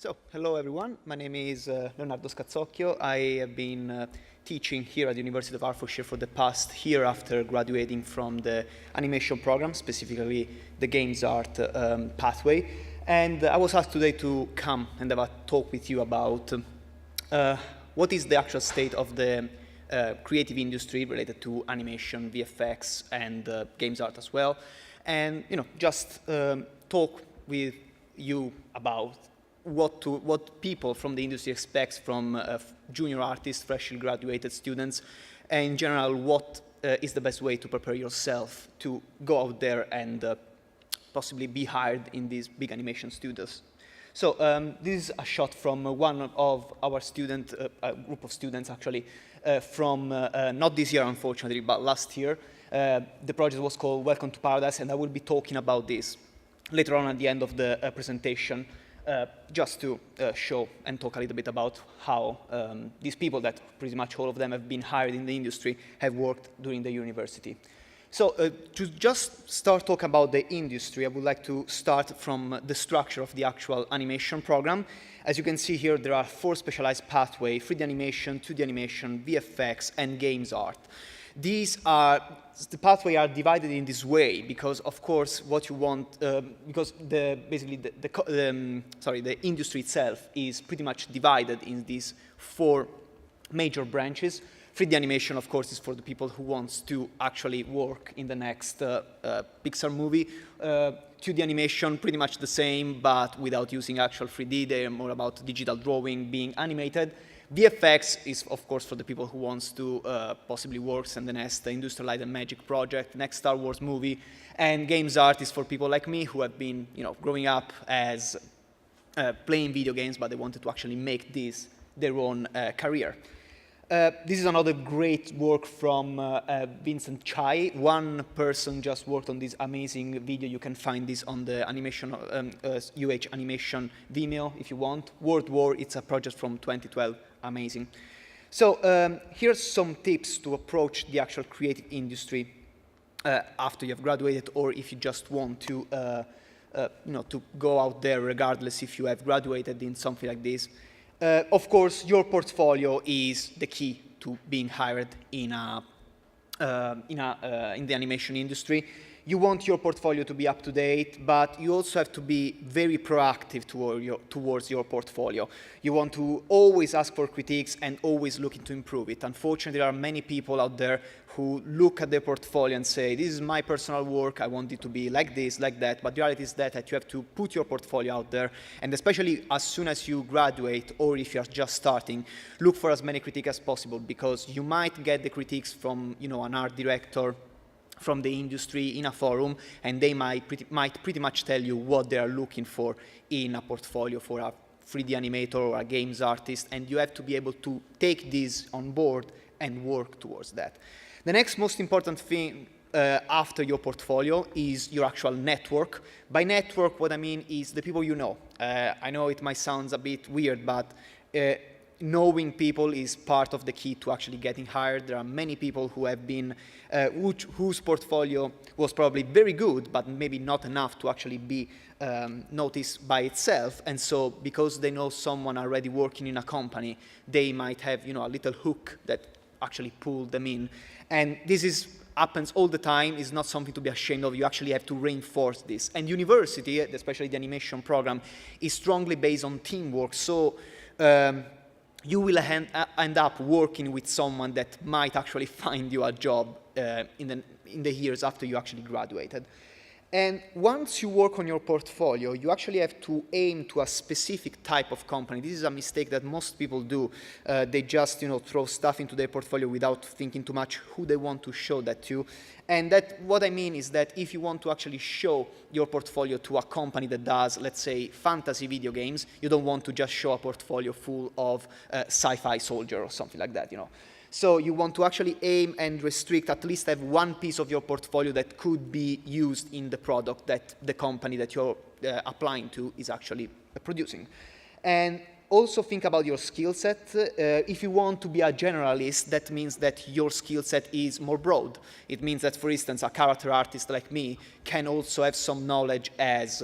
So, hello everyone. My name is Leonardo Scazzocchio. I have been teaching here at the University of Hertfordshire for the past year after graduating from the animation program, specifically the Games Art pathway. And I was asked today to come and have a talk with you about what is the actual state of the creative industry related to animation, VFX, and games art as well. And just talk with you about what people from the industry expect from junior artists, freshly graduated students, and in general, what is the best way to prepare yourself to go out there and possibly be hired in these big animation studios. So this is a shot from one of our student, a group of students actually, from not this year unfortunately, but last year. The project was called Welcome to Paradise, and I will be talking about this later on at the end of the presentation. Just to show and talk a little bit about how these people, that pretty much all of them have been hired in the industry, have worked during the university. So to just start talking about the industry, I would like to start from the structure of the actual animation program. As you can see here, there are 4 specialized pathways: 3D animation, 2D animation, VFX, and games art. These are, the pathways are divided in this way because, of course, what you want, because basically the industry itself is pretty much divided in these 4 major branches. 3D animation, of course, is for the people who wants to actually work in the next Pixar movie. 2D animation, pretty much the same, but without using actual 3D. They're more about digital drawing being animated. VFX is, of course, for the people who wants to possibly work on the next Industrial Light and Magic project, next Star Wars movie. And games art is for people like me who have been, growing up as playing video games, but they wanted to actually make this their own career. This is another great work from Vincent Chai. One person just worked on this amazing video. You can find this on the animation, UH Animation Vimeo if you want. World War, it's a project from 2012. Amazing. So here's some tips to approach the actual creative industry after you have graduated, or if you just want to, to go out there regardless if you have graduated in something like this. Of course, your portfolio is the key to being hired in the animation industry. You want your portfolio to be up to date, but you also have to be very proactive towards your portfolio. You want to always ask for critiques and always looking to improve it. Unfortunately, there are many people out there who look at their portfolio and say, this is my personal work, I want it to be like this, like that, but the reality is that you have to put your portfolio out there, and especially as soon as you graduate, or if you're just starting, look for as many critiques as possible, because you might get the critiques from, an art director, from the industry in a forum, and they might pretty much tell you what they are looking for in a portfolio for a 3D animator or a games artist, and you have to be able to take this on board and work towards that. The next most important thing after your portfolio is your actual network. By network, what I mean is the people you know. I know it might sound a bit weird, but knowing people is part of the key to actually getting hired. There are many people who have been, whose portfolio was probably very good, but maybe not enough to actually be noticed by itself. And so because they know someone already working in a company, they might have, a little hook that actually pulled them in. And this happens all the time. It's not something to be ashamed of. You actually have to reinforce this. And university, especially the animation program, is strongly based on teamwork. So you will end up working with someone that might actually find you a job in the years after you actually graduated. And once you work on your portfolio, you actually have to aim to a specific type of company. This is a mistake that most people do. They just, throw stuff into their portfolio without thinking too much who they want to show that to. And what I mean is that if you want to actually show your portfolio to a company that does, let's say, fantasy video games, you don't want to just show a portfolio full of sci-fi soldier or something like that, So you want to actually aim and restrict, at least have one piece of your portfolio that could be used in the product that the company that you're applying to is actually producing. And also think about your skill set. If you want to be a generalist, that means that your skill set is more broad. It means that, for instance, a character artist like me can also have some knowledge as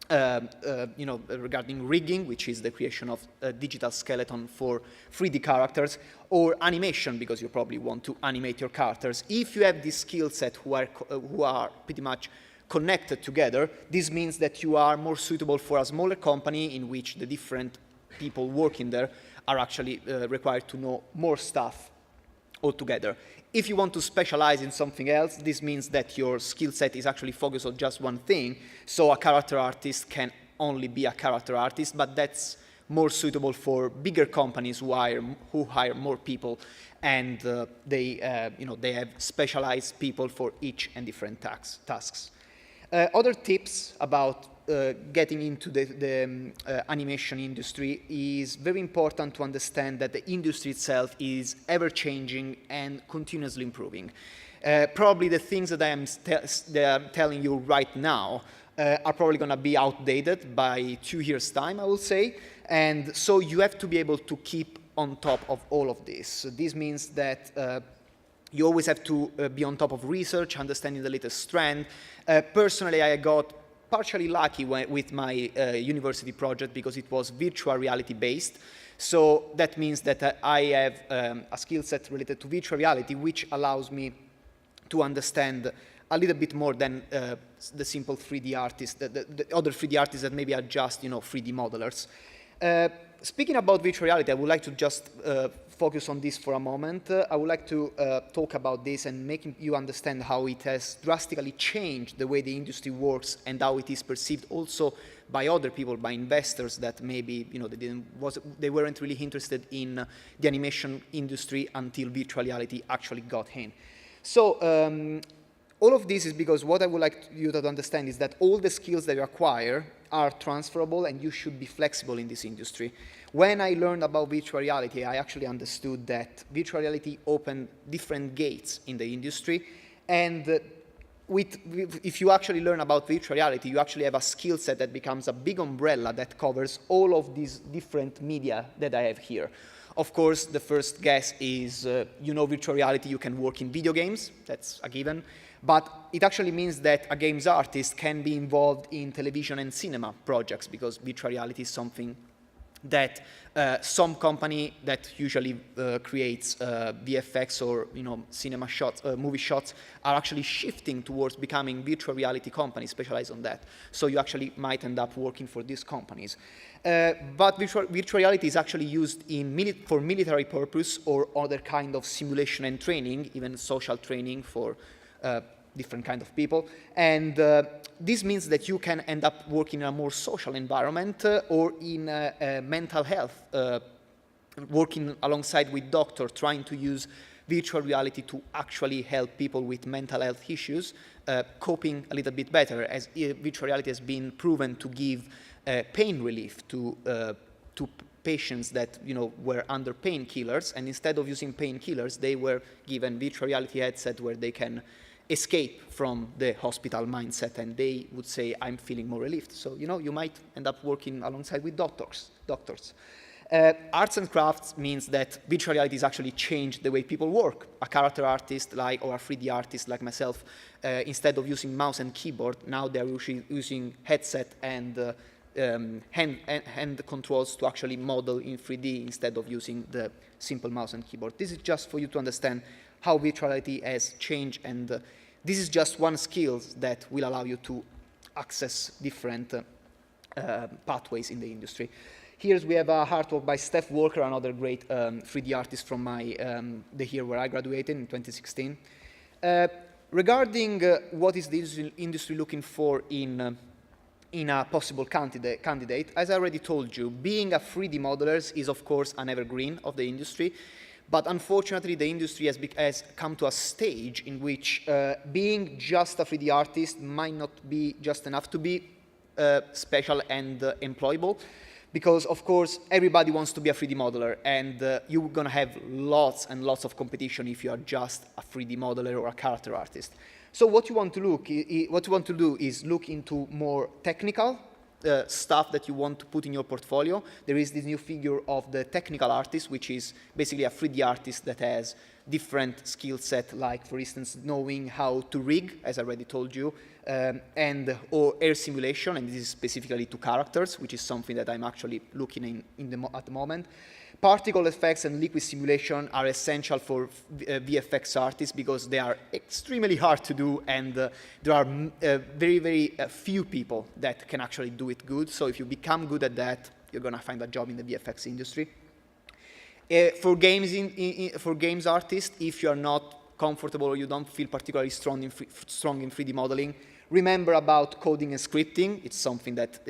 regarding rigging, which is the creation of a digital skeleton for 3D characters, or animation, because you probably want to animate your characters. If you have this skill set who are pretty much connected together, this means that you are more suitable for a smaller company in which the different people working there are actually required to know more stuff altogether. If you want to specialize in something else, this means that your skill set is actually focused on just one thing. So a character artist can only be a character artist, but that's more suitable for bigger companies who hire more people, and they have specialized people for each and different tasks. Other tips about getting into the animation industry is very important to understand that the industry itself is ever-changing and continuously improving. Probably the things that I'm telling you right now are probably going to be outdated by 2 years' time, I will say. And so you have to be able to keep on top of all of this. So this means that you always have to be on top of research, understanding the latest trend. Personally, I got partially lucky with my university project because it was virtual reality based. So that means that I have a skill set related to virtual reality, which allows me to understand a little bit more than the simple 3D artists, the other 3D artists that maybe are just 3D modelers. Speaking about virtual reality, I would like to just focus on this for a moment. I would like to talk about this and making you understand how it has drastically changed the way the industry works and how it is perceived also by other people, by investors that maybe they weren't really interested in the animation industry until virtual reality actually got in. So all of this is because what I would like you to understand is that all the skills that you acquire are transferable and you should be flexible in this industry. When I learned about virtual reality, I actually understood that virtual reality opened different gates in the industry. And if you actually learn about virtual reality, you actually have a skill set that becomes a big umbrella that covers all of these different media that I have here. Of course, the first guess is, virtual reality, you can work in video games. That's a given. But it actually means that a games artist can be involved in television and cinema projects, because virtual reality is something that some company that usually creates VFX or cinema shots, movie shots, are actually shifting towards becoming virtual reality companies specialized on that. So you actually might end up working for these companies. But virtual reality is actually used for military purpose or other kind of simulation and training, even social training for different kind of people. And this means that you can end up working in a more social environment or in mental health, working alongside with doctors, trying to use virtual reality to actually help people with mental health issues, coping a little bit better, as virtual reality has been proven to give pain relief to patients that were under painkillers, and instead of using painkillers, they were given virtual reality headset where they can escape from the hospital mindset, and they would say, I'm feeling more relieved. So, you might end up working alongside with doctors. Arts and crafts means that virtual reality has actually changed the way people work. A character artist or a 3D artist like myself, instead of using mouse and keyboard, now they're using headset and hand controls to actually model in 3D instead of using the simple mouse and keyboard. This is just for you to understand how virtual reality has changed, and this is just one skill that will allow you to access different pathways in the industry. Here we have a artwork by Steph Walker, another great 3D artist from the year where I graduated in 2016. Regarding what is the industry looking for in a possible candidate, as I already told you, being a 3D modeler is of course an evergreen of the industry. But unfortunately, the industry has come to a stage in which being just a 3D artist might not be just enough to be special and employable, because, of course, everybody wants to be a 3D modeler, and you're going to have lots and lots of competition if you are just a 3D modeler or a character artist. So what you want to do is look into more technical stuff that you want to put in your portfolio. There is this new figure of the technical artist, which is basically a 3D artist that has different skill set, like, for instance, knowing how to rig, as I already told you, or air simulation, and this is specifically to characters, which is something that I'm actually looking at the moment. Particle effects and liquid simulation are essential for VFX artists because they are extremely hard to do, and there are very, very few people that can actually do it good. So if you become good at that, you're going to find a job in the VFX industry. For games artists, if you are not comfortable or you don't feel particularly strong in 3D modeling, remember about coding and scripting. It's something that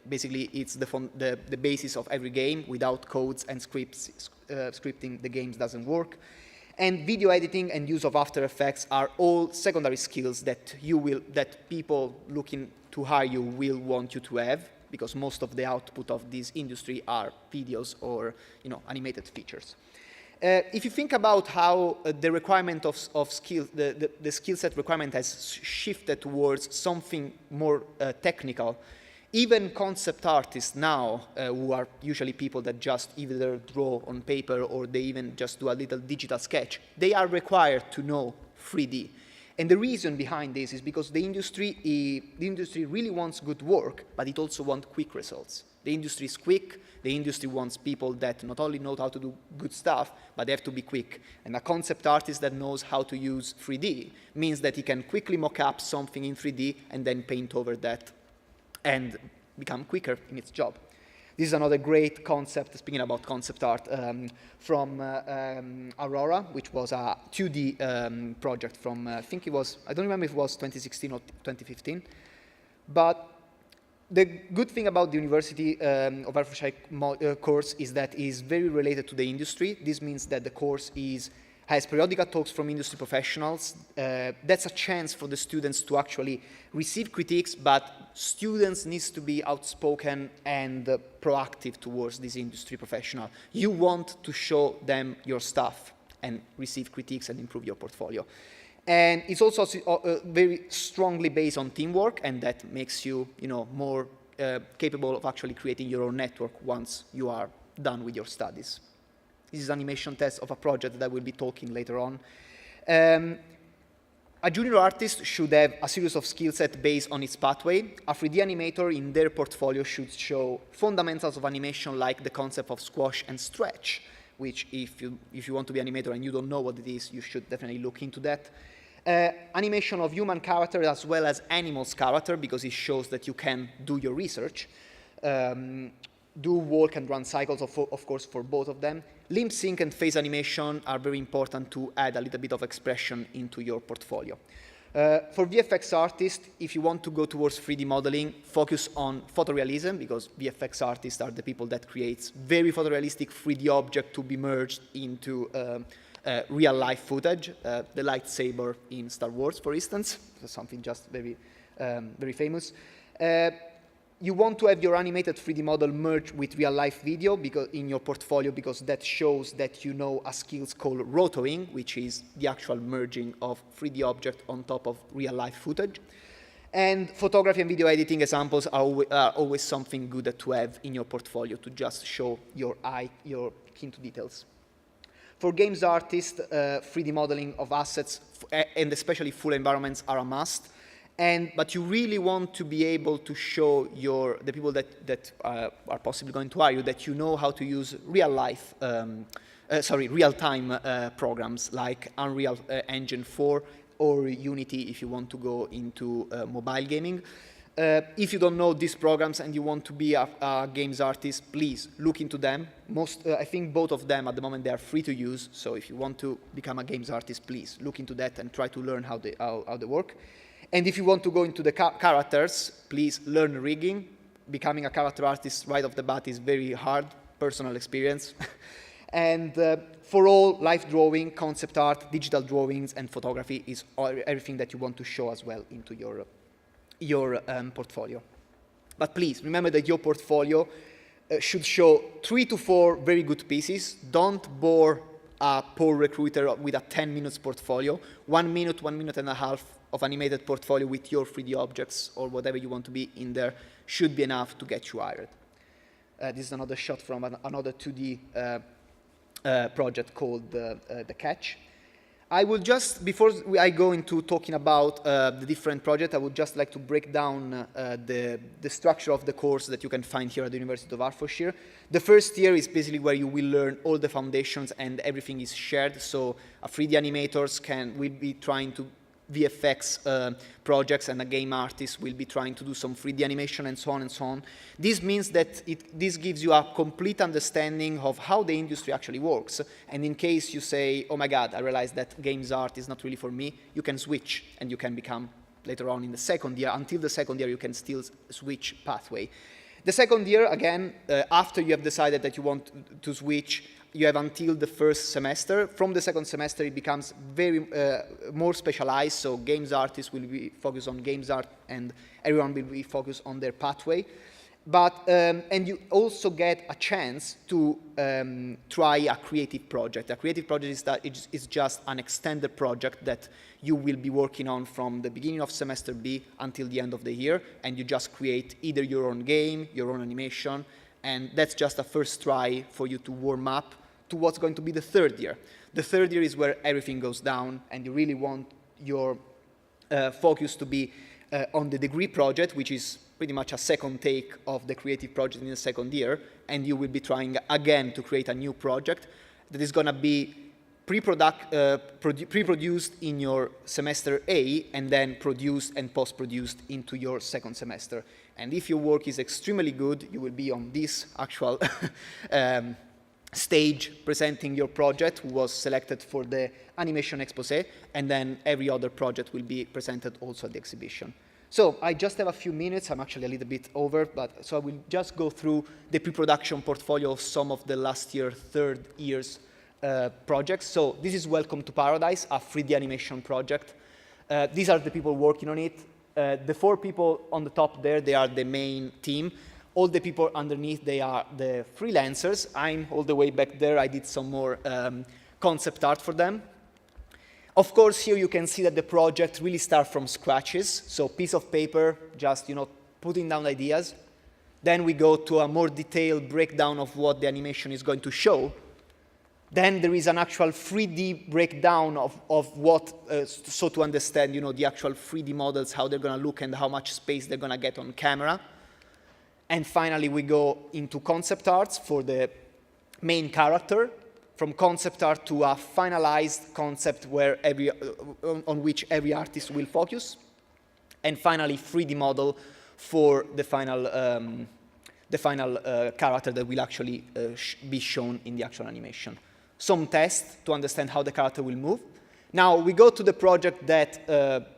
basically it's the basis of every game. Without codes and scripting, the games doesn't work. And video editing and use of After Effects are all secondary skills that people looking to hire you will want you to have, because most of the output of this industry are videos or animated features. If you think about how the requirement of skill, the skill set requirement has shifted towards something more technical, even concept artists now, who are usually people that just either draw on paper or they even just do a little digital sketch, they are required to know 3D. And the reason behind this is because the industry really wants good work, but it also wants quick results. The industry is quick. The industry wants people that not only know how to do good stuff, but they have to be quick. And a concept artist that knows how to use 3D means that he can quickly mock up something in 3D and then paint over that and become quicker in its job. This is another great concept, speaking about concept art, from Aurora, which was a 2D project from, I think it was, I don't remember if it was 2016 or 2015. But the good thing about the University of Hertfordshire course is that it is very related to the industry. This means that the course has periodical talks from industry professionals. That's a chance for the students to actually receive critiques, but students need to be outspoken and proactive towards this industry professional. You want to show them your stuff and receive critiques and improve your portfolio. And it's also very strongly based on teamwork, and that makes you, more capable of actually creating your own network once you are done with your studies. This is an animation test of a project that I will be talking later on. A junior artist should have a series of skill sets based on its pathway. A 3D animator in their portfolio should show fundamentals of animation like the concept of squash and stretch, which if you want to be an animator and you don't know what it is, you should definitely look into that. Animation of human character as well as animals character, because it shows that you can do your research. Do walk and run cycles, of course, for both of them. Limb sync and face animation are very important to add a little bit of expression into your portfolio. For VFX artists, if you want to go towards 3D modeling, focus on photorealism, because VFX artists are the people that create very photorealistic 3D objects to be merged into real-life footage. The lightsaber in Star Wars, for instance, something just very, very famous. You want to have your animated 3D model merged with real-life video in your portfolio, because that shows that you know a skill called rotoing, which is the actual merging of 3D object on top of real-life footage. And photography and video editing examples are always something good to have in your portfolio to just show your keen to details. For games artists, 3D modeling of assets and especially full environments are a must. But you really want to be able to show the people that are possibly going to hire you that you know how to use real-time programs like Unreal Engine 4 or Unity if you want to go into mobile gaming. If you don't know these programs and you want to be a games artist, please look into them. I think both of them at the moment they are free to use. So if you want to become a games artist, please look into that and try to learn how they work. And if you want to go into the characters, please learn rigging. Becoming a character artist right off the bat is very hard, personal experience. And for all, life drawing, concept art, digital drawings, and photography is everything that you want to show as well into your portfolio. But please, remember that your portfolio should show 3 to 4 very good pieces. Don't bore a poor recruiter with a 10 minutes portfolio. 1 minute, 1 minute and a half of animated portfolio with your 3D objects or whatever you want to be in there should be enough to get you hired. This is another shot from another 2D project called The Catch. I will just, before I go into talking about the different projects, I would just like to break down the structure of the course that you can find here at the University of Hertfordshire. The first year is basically where you will learn all the foundations and everything is shared. So 3D animators will be trying to VFX projects, and a game artist will be trying to do some 3D animation and so on and so on. This means that this gives you a complete understanding of how the industry actually works. And in case you say, oh my God, I realized that games art is not really for me, you can switch and you can become, later on in the second year, until the second year, you can still switch pathway. The second year, again, after you have decided that you want to switch, you have until the first semester. From the second semester, it becomes very more specialized. So games artists will be focused on games art, and everyone will be focused on their pathway. But and you also get a chance to try a creative project. A creative project is just an extended project that you will be working on from the beginning of semester B until the end of the year, and you just create either your own game, your own animation, and that's just a first try for you to warm up to what's going to be the third year. The third year is where everything goes down, and you really want your focus to be on the degree project, which is pretty much a second take of the creative project in the second year, and you will be trying again to create a new project that is going to be pre-produced in your semester A, and then produced and post-produced into your second semester. And if your work is extremely good, you will be on this actual stage presenting your project, who was selected for the animation expose, and then every other project will be presented also at the exhibition. So I just have a few minutes. I'm actually a little bit over, but so I will just go through the pre-production portfolio of some of the last year, third year's projects. So this is Welcome to Paradise, a 3D animation project. These are the people working on it. The 4 people on the top there, they are the main team. All the people underneath, they are the freelancers. I'm all the way back there. I did some more concept art for them. Of course, here you can see that the project really starts from scratches. So piece of paper, just putting down ideas. Then we go to a more detailed breakdown of what the animation is going to show. Then there is an actual 3D breakdown of what, so to understand, the actual 3D models, how they're going to look and how much space they're going to get on camera. And finally, we go into concept arts for the main character, from concept art to a finalized concept where on which every artist will focus. And finally, 3D model for the final character that will actually be shown in the actual animation. Some tests to understand how the character will move. Now we go to the project that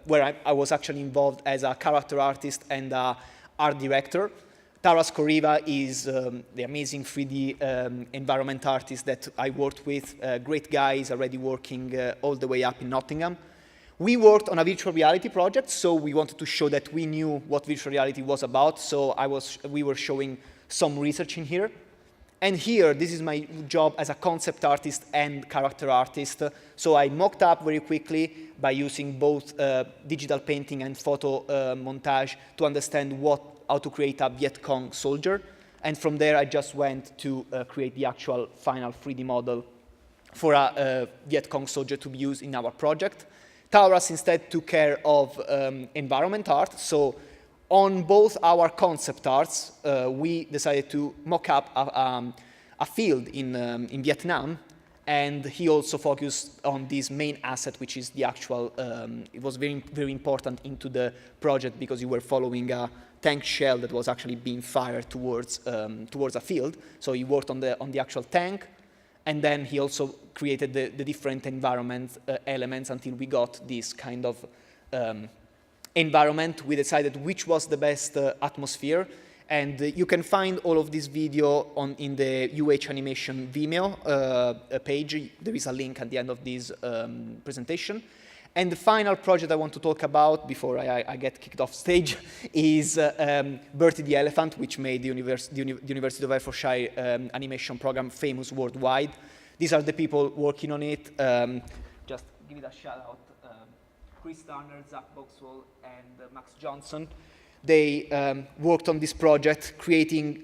where I was actually involved as a character artist and art director. Taras Koriva is the amazing 3D environment artist that I worked with. Great guy, is already working all the way up in Nottingham. We worked on a virtual reality project, so we wanted to show that we knew what virtual reality was about. So we were showing some research in here. And here, this is my job as a concept artist and character artist. So I mocked up very quickly by using both digital painting and photo montage to understand how to create a Viet Cong soldier. And from there, I just went to create the actual final 3D model for a Viet Cong soldier to be used in our project. Taras instead took care of environment art. So on both our concept arts, we decided to mock up a field in Vietnam, and he also focused on this main asset, which is the actual, it was very, very important into the project because you were following a tank shell that was actually being fired towards a field. So he worked on the actual tank, and then he also created the different environment elements until we got this kind of environment. We decided which was the best atmosphere, and you can find all of this video in the UH Animation Vimeo page. There is a link at the end of this presentation. And the final project I want to talk about before I get kicked off stage is Bertie the Elephant, which made the University of Hertfordshire animation program famous worldwide. These are the people working on it. Just give it a shout out. Chris Turner, Zach Boxwell, and Max Johnson. They worked on this project, creating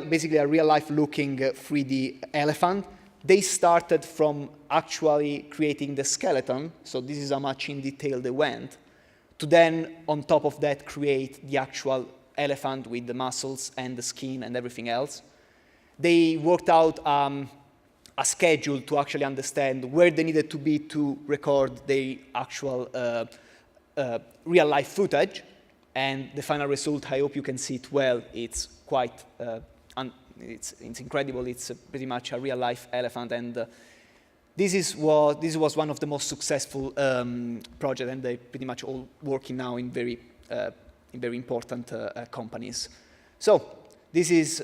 basically a real-life looking 3D elephant they started from actually creating the skeleton, so this is how much in detail they went, to then, on top of that, create the actual elephant with the muscles and the skin and everything else. They worked out a schedule to actually understand where they needed to be to record the actual real-life footage, and the final result, I hope you can see it well, it's quite, it's incredible, it's pretty much a real-life elephant, and this was one of the most successful projects, and they're pretty much all working now in very important companies. So this is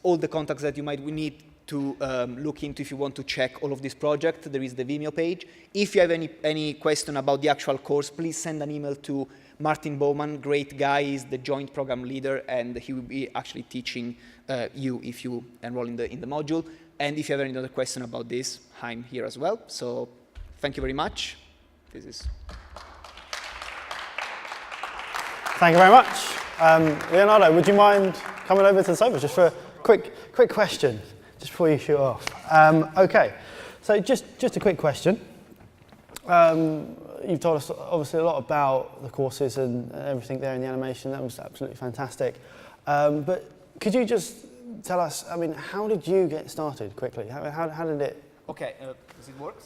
all the contacts that you might need to look into if you want to check all of this project. There is the Vimeo page. If you have any question about the actual course, please send an email to Martin Bowman, great guy, he's the joint program leader, and he will be actually teaching you if you enroll in the module. And if you have any other question about this, I'm here as well. So thank you very much. This is. Thank you very much. Leonardo, would you mind coming over to the sofa just for a quick question, just before you shoot off? Okay, so just a quick question. You've told us obviously a lot about the courses and everything there in the animation. That was absolutely fantastic. But could you just tell us, I mean, how did you get started quickly? How did it? Okay, does it work?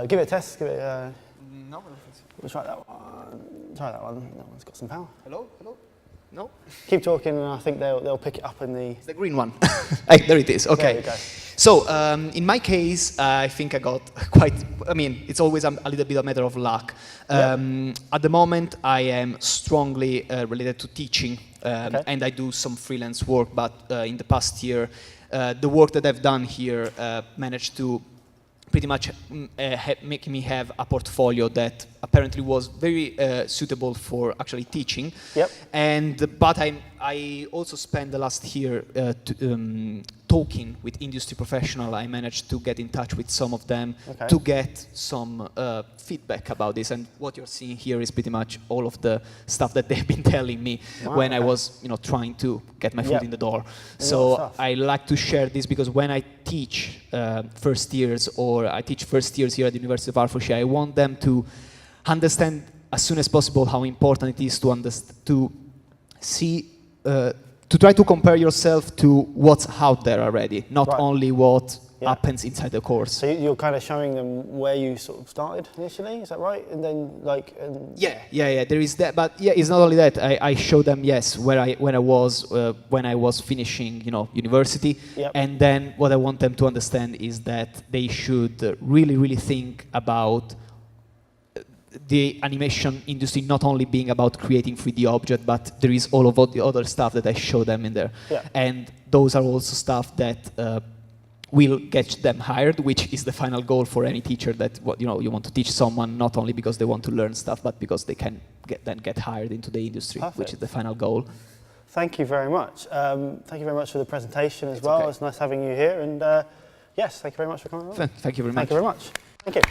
Give it a test. Give it. No. We'll try that one. Try that one. That one's got some power. Hello? Hello? No? Keep talking, and I think they'll pick it up in the. It's the green one. Hey, there it is. Okay. There you go. So in my case, I think I got quite. I mean, it's always a little bit a matter of luck. At the moment, I am strongly related to teaching, and I do some freelance work. But in the past year, the work that I've done here managed to pretty much make me have a portfolio that apparently was very suitable for actually teaching. But I also spent the last year talking with industry professionals. I managed to get in touch with some of them to get some feedback about this. And what you're seeing here is pretty much all of the stuff that they've been telling me when I was, trying to get my foot in the door. So I like to share this because when I teach first years, or I teach first years here at the University of Hertfordshire, I want them to understand as soon as possible how important it is to see, to try to compare yourself to what's out there already, not only what happens inside the course. So you're kind of showing them where you sort of started initially, is that right? And then Yeah, there is that, but it's not only that. I show them, when I was finishing, university, and then what I want them to understand is that they should really think about the animation industry not only being about creating 3D objects, but there is all of the other stuff that I show them in there. And those are also stuff that will get them hired, which is the final goal for any teacher, that you want to teach someone not only because they want to learn stuff, but because they can get hired into the industry, which is the final goal. Thank you very much. Thank you very much for the presentation as well. It's nice having you here. And yes, thank you very much for coming on. Thank you very much. Thank you very much. Thank you.